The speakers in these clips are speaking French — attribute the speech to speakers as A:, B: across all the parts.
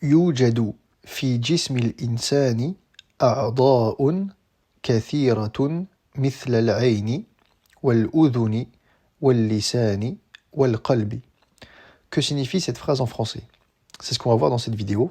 A: يوجد في جسم الإنسان أعضاء كثيرة مثل العين والأذن واللسان والقلب. Que signifie cette phrase en français? C'est ce qu'on va voir dans cette vidéo.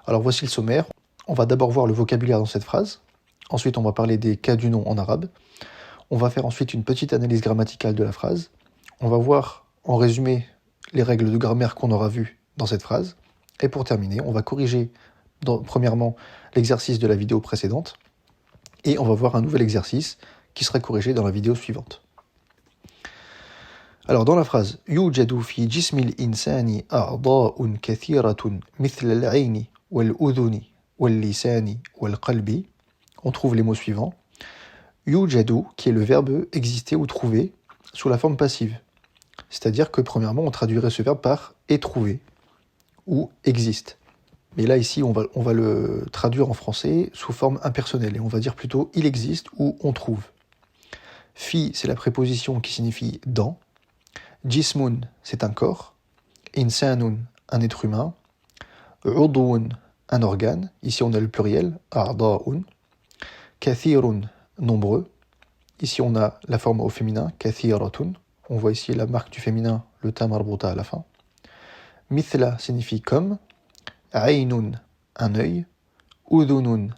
A: Alors voici le sommaire. On va d'abord voir le vocabulaire dans cette phrase. Ensuite, on va parler des cas du nom en arabe. On va faire ensuite une petite analyse grammaticale de la phrase. On va voir en résumé les règles de grammaire qu'on aura vues dans cette phrase. Et pour terminer, on va corriger premièrement l'exercice de la vidéo précédente. Et on va voir un nouvel exercice qui sera corrigé dans la vidéo suivante. Alors dans la phrase يوجد في جسم الإنسان أعضاء كثيرة مثل العين والأذن واللسان والقلب, on trouve les mots suivants. يوجد, qui est le verbe exister ou trouver, sous la forme passive. C'est-à-dire que premièrement, on traduirait ce verbe par est trouvé ou existe. Mais là, ici, on va le traduire en français sous forme impersonnelle. Et on va dire plutôt il existe ou on trouve. Fi, c'est la préposition qui signifie dans. Jismun, c'est un corps. Insanun, un être humain. Udwun, un organe. Ici, on a le pluriel. A'da'un. Kathirun, nombreux. Ici, on a la forme au féminin. Kathiratun. On voit ici la marque du féminin, le ta marbuta à la fin. Mithla signifie comme. Aynun, un œil. Udhunun,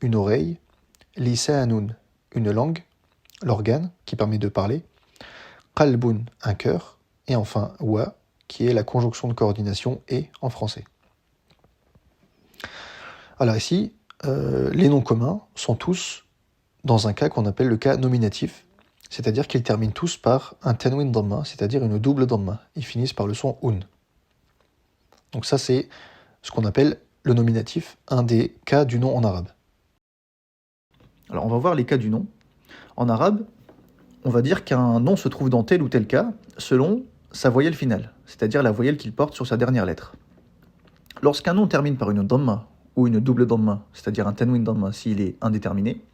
A: une oreille. Lisanun, une langue, l'organe qui permet de parler. Qalbun, un cœur. Et enfin, wa, qui est la conjonction de coordination et en français. Alors ici, les noms communs sont tous dans un cas qu'on appelle le cas nominatif, c'est-à-dire qu'ils terminent tous par un tanwin dhamma, c'est-à-dire une double dhamma. Ils finissent par le son un. Donc ça, c'est ce qu'on appelle le nominatif, un des cas du nom en arabe. Alors on va voir les cas du nom. En arabe, on va dire qu'un nom se trouve dans tel ou tel cas selon sa voyelle finale, c'est-à-dire la voyelle qu'il porte sur sa dernière lettre. Lorsqu'un nom termine par une dhamma ou une double dhamma, c'est-à-dire un tanwin dhamma s'il est indéterminé,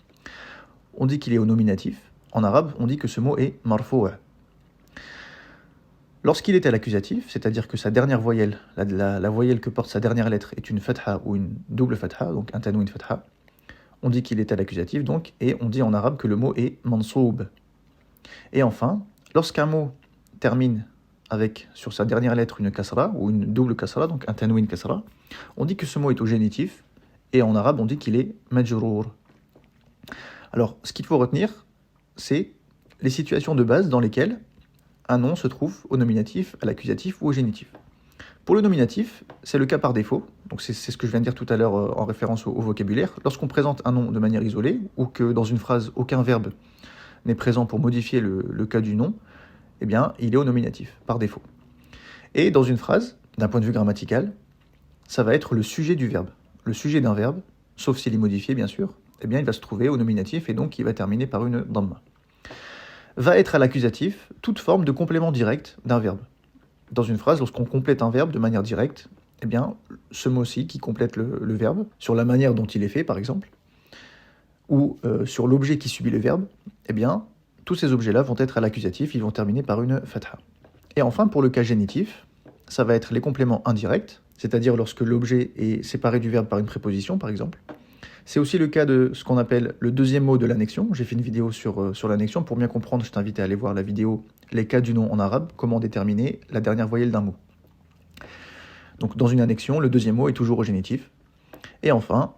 A: on dit qu'il est au nominatif. En arabe, on dit que ce mot est marfou'a. Lorsqu'il est à l'accusatif, c'est-à-dire que sa dernière voyelle, la voyelle que porte sa dernière lettre est une fatha ou une double fatha, donc un tanwin fatha, on dit qu'il est à l'accusatif, donc, et on dit en arabe que le mot est mansoub. Et enfin, lorsqu'un mot termine avec, sur sa dernière lettre, une kasra, ou une double kasra, donc un tanwin kasra, on dit que ce mot est au génitif, et en arabe, on dit qu'il est majrour. Alors, ce qu'il faut retenir, c'est les situations de base dans lesquelles un nom se trouve au nominatif, à l'accusatif ou au génitif. Pour le nominatif, c'est le cas par défaut, donc c'est ce que je viens de dire tout à l'heure en référence au vocabulaire. Lorsqu'on présente un nom de manière isolée, ou que dans une phrase, aucun verbe n'est présent pour modifier le cas du nom, eh bien, il est au nominatif, par défaut. Et dans une phrase, d'un point de vue grammatical, ça va être le sujet du verbe. Le sujet d'un verbe, sauf s'il est modifié, bien sûr, eh bien, il va se trouver au nominatif et donc il va terminer par une dhamma. Va être à l'accusatif toute forme de complément direct d'un verbe. Dans une phrase, lorsqu'on complète un verbe de manière directe, eh bien, ce mot-ci qui complète le verbe, sur la manière dont il est fait, par exemple, ou sur l'objet qui subit le verbe, eh bien, tous ces objets-là vont être à l'accusatif, ils vont terminer par une fatha. Et enfin, pour le cas génitif, ça va être les compléments indirects, c'est-à-dire lorsque l'objet est séparé du verbe par une préposition, par exemple. C'est aussi le cas de ce qu'on appelle le deuxième mot de l'annexion. J'ai fait une vidéo sur l'annexion. Pour bien comprendre, je t'invite à aller voir la vidéo « Les cas du nom en arabe », comment déterminer la dernière voyelle d'un mot. Donc dans une annexion, le deuxième mot est toujours au génitif. Et enfin,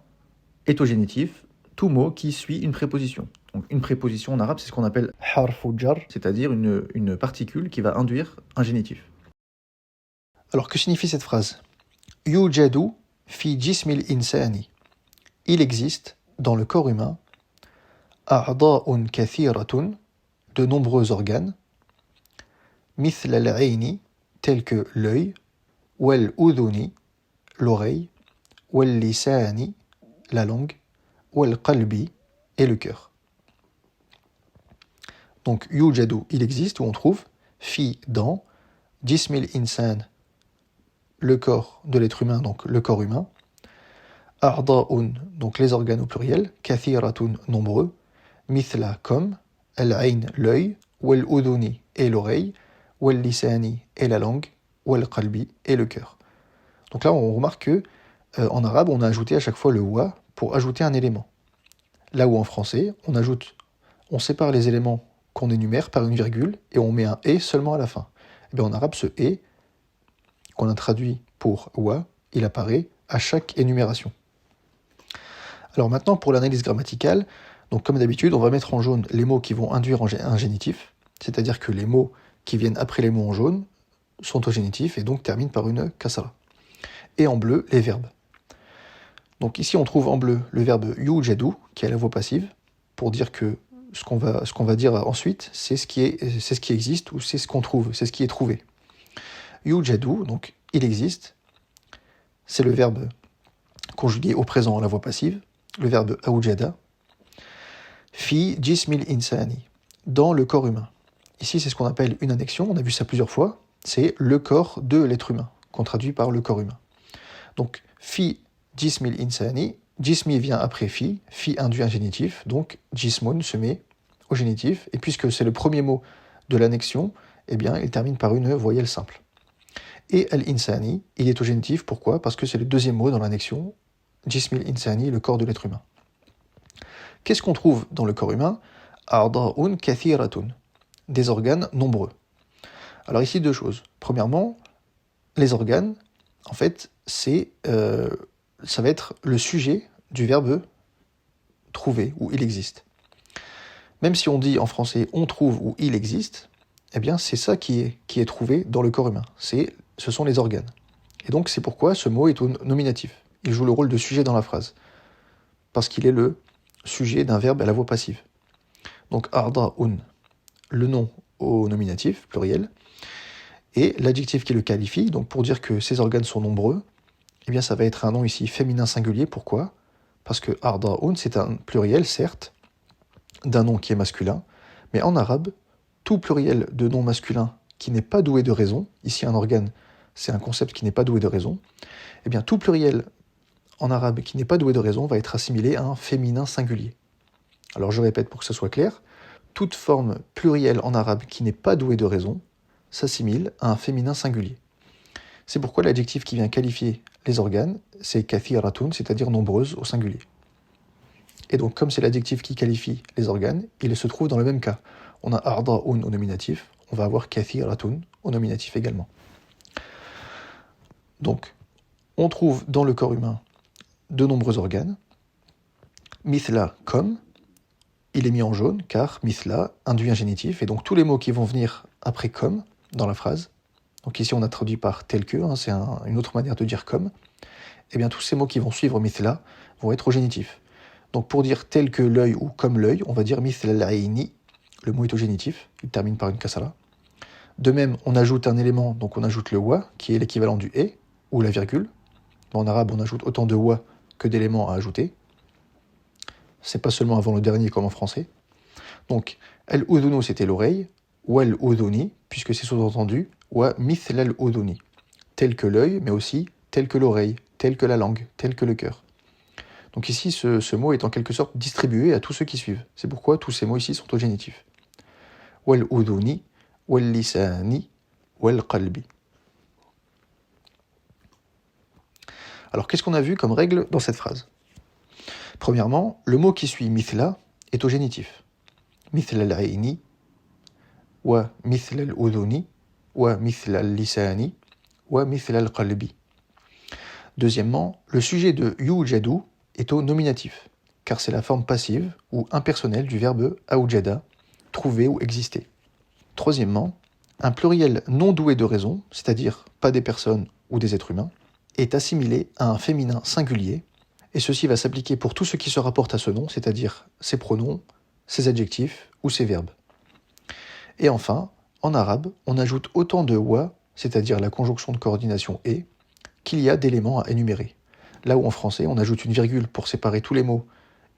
A: est au génitif tout mot qui suit une préposition. Donc une préposition en arabe, c'est ce qu'on appelle harfu jar, c'est-à-dire une particule qui va induire un génitif. Alors que signifie cette phrase? Yujadu fi jismil insani. Il existe dans le corps humain a'da'un kathiratun, de nombreux organes, mithla al-'ayni, tels que l'œil, wal udhuni, l'oreille, wal lisani, la langue, wal qalbi, et le cœur. Donc yujadu, il existe, où on trouve fi, dans, jismil insan, le corps de l'être humain, donc le corps humain, a'da'un, donc les organes au pluriel, kathiratun, nombreux, mithla, comme, al-ayn, l'œil, wal udhuni, et l'oreille, wal lisani, et la langue, wal qalbi, et le cœur. Donc là, on remarque que En arabe, on a ajouté à chaque fois le wa pour ajouter un élément. Là où en français, on sépare les éléments qu'on énumère par une virgule et on met un et seulement à la fin. Et bien en arabe, ce et qu'on a traduit pour wa, il apparaît à chaque énumération. Alors maintenant, pour l'analyse grammaticale, donc comme d'habitude, on va mettre en jaune les mots qui vont induire un génitif, c'est-à-dire que les mots qui viennent après les mots en jaune sont au génitif et donc terminent par une kasra. Et en bleu, les verbes. Donc ici, on trouve en bleu le verbe yujadu, qui est la voix passive, pour dire que ce qu'on va dire ensuite, c'est ce qui existe ou c'est ce qu'on trouve, c'est ce qui est trouvé. Yujadu, donc il existe, c'est le verbe conjugué au présent, la voix passive, le verbe awjada, fi jismil insani, dans le corps humain. Ici, c'est ce qu'on appelle une annexion, on a vu ça plusieurs fois, c'est le corps de l'être humain, qu'on traduit par le corps humain. Donc, fi jismil insani, jismi vient après fi induit un génitif, donc jismun se met au génitif, et puisque c'est le premier mot de l'annexion, eh bien, il termine par une voyelle simple. Et al-insani, il est au génitif, pourquoi ? Parce que c'est le deuxième mot dans l'annexion, jismil insani, le corps de l'être humain. Qu'est-ce qu'on trouve dans le corps humain ? A'dha'un kathiratun, des organes nombreux. Alors ici, deux choses. Premièrement, les organes, en fait, ça va être le sujet du verbe trouver, ou il existe. Même si on dit en français on trouve ou il existe, eh bien c'est ça qui est trouvé dans le corps humain. Ce sont les organes. Et donc c'est pourquoi ce mot est au nominatif. Il joue le rôle de sujet dans la phrase. Parce qu'il est le sujet d'un verbe à la voix passive. Donc a'dha'un, le nom au nominatif, pluriel, et l'adjectif qui le qualifie, donc pour dire que ces organes sont nombreux, eh bien ça va être un nom ici féminin singulier. Pourquoi ? Parce que a'dha'un, c'est un pluriel, certes, d'un nom qui est masculin, mais en arabe, tout pluriel de nom masculin qui n'est pas doué de raison, ici un organe, c'est un concept qui n'est pas doué de raison, eh bien tout pluriel en arabe qui n'est pas doué de raison va être assimilé à un féminin singulier. Alors je répète pour que ce soit clair, toute forme plurielle en arabe qui n'est pas douée de raison s'assimile à un féminin singulier. C'est pourquoi l'adjectif qui vient qualifier les organes, c'est kathiratun, c'est-à-dire nombreuse au singulier. Et donc, comme c'est l'adjectif qui qualifie les organes, il se trouve dans le même cas. On a a'dha'un au nominatif, on va avoir kathiratun au nominatif également. Donc, on trouve dans le corps humain de nombreux organes. Mithla, comme, il est mis en jaune, car mithla induit un génitif, et donc tous les mots qui vont venir après comme, dans la phrase, donc ici on a traduit par tel que, c'est une autre manière de dire comme, et bien tous ces mots qui vont suivre mithla vont être au génitif. Donc pour dire tel que l'œil ou comme l'œil, on va dire mithla al-aini, le mot est au génitif, il termine par une kasara. De même, on ajoute un élément, donc on ajoute le wa, qui est l'équivalent du et, ou la virgule. En arabe, on ajoute autant de wa que d'éléments à ajouter. C'est pas seulement avant le dernier comme en français. Donc, al-udhunu, c'était l'oreille, wa al-udhuni, puisque c'est sous-entendu, wa mithla al-udhuni, tel que l'œil, mais aussi tel que l'oreille, tel que la langue, tel que le cœur. Donc ici, ce mot est en quelque sorte distribué à tous ceux qui suivent. C'est pourquoi tous ces mots ici sont au génitif. Wal udhuni, wal lisani, wal qalbi. Alors qu'est-ce qu'on a vu comme règle dans cette phrase ? Premièrement, le mot qui suit mithla est au génitif. Mithla al-aini, wa mithla al-udhuni, wa mithla al-lisani, wa mithla al-qalbi. Deuxièmement, le sujet de yujadu est au nominatif, car c'est la forme passive ou impersonnelle du verbe awjada, trouver ou exister. Troisièmement, un pluriel non doué de raison, c'est-à-dire pas des personnes ou des êtres humains, est assimilé à un féminin singulier, et ceci va s'appliquer pour tout ce qui se rapporte à ce nom, c'est-à-dire ses pronoms, ses adjectifs ou ses verbes. Et enfin, en arabe, on ajoute autant de wa, c'est-à-dire la conjonction de coordination et, qu'il y a d'éléments à énumérer. Là où en français, on ajoute une virgule pour séparer tous les mots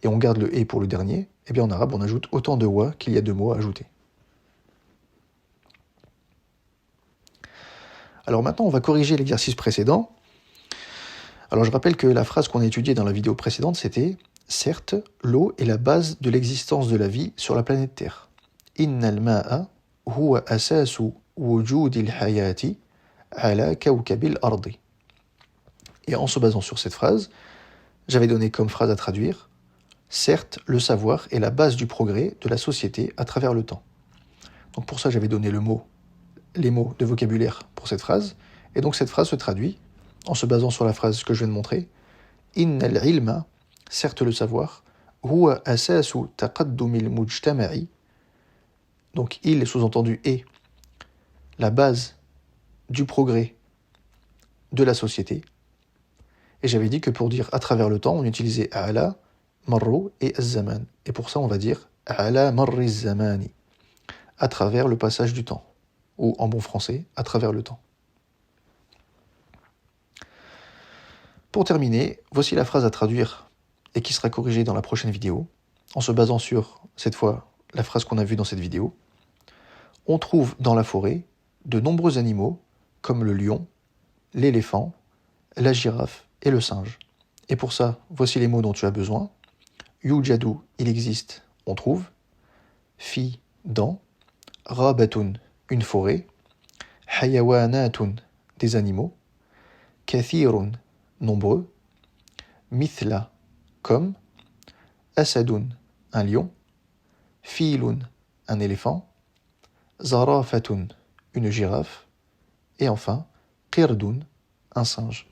A: et on garde le et pour le dernier, et bien en arabe, on ajoute autant de wa qu'il y a de mots à ajouter. Alors maintenant, on va corriger l'exercice précédent. Alors je rappelle que la phrase qu'on a étudiée dans la vidéo précédente, c'était « Certes, l'eau est la base de l'existence de la vie sur la planète Terre. Innal ma'a huwa asasu wujudil hayati ala kawkabil ardi. » Et en se basant sur cette phrase, j'avais donné comme phrase à traduire « Certes, le savoir est la base du progrès de la société à travers le temps ». Donc pour ça, j'avais donné les mots de vocabulaire pour cette phrase. Et donc cette phrase se traduit, en se basant sur la phrase que je viens de montrer, « Innal ilma » certes le savoir, « huwa asasu taqaddumil mujtama'i » donc il est sous-entendu est la base du progrès de la société. Et j'avais dit que pour dire à travers le temps, on utilisait ala, marru et az-zaman. Et pour ça, on va dire ala marri zamani, à travers le passage du temps. Ou en bon français, à travers le temps. Pour terminer, voici la phrase à traduire et qui sera corrigée dans la prochaine vidéo, en se basant sur, cette fois, la phrase qu'on a vue dans cette vidéo. On trouve dans la forêt de nombreux animaux, comme le lion, l'éléphant, la girafe et le singe. Et pour ça, voici les mots dont tu as besoin. Yujadu, il existe, on trouve. Fi, dans. Rabatun, une forêt. Hayawanatun, des animaux. Kathirun, nombreux. Mithla, comme. Asadun, un lion. Filun, un éléphant. Zarafatun, une girafe. Et enfin, Qirdun, un singe.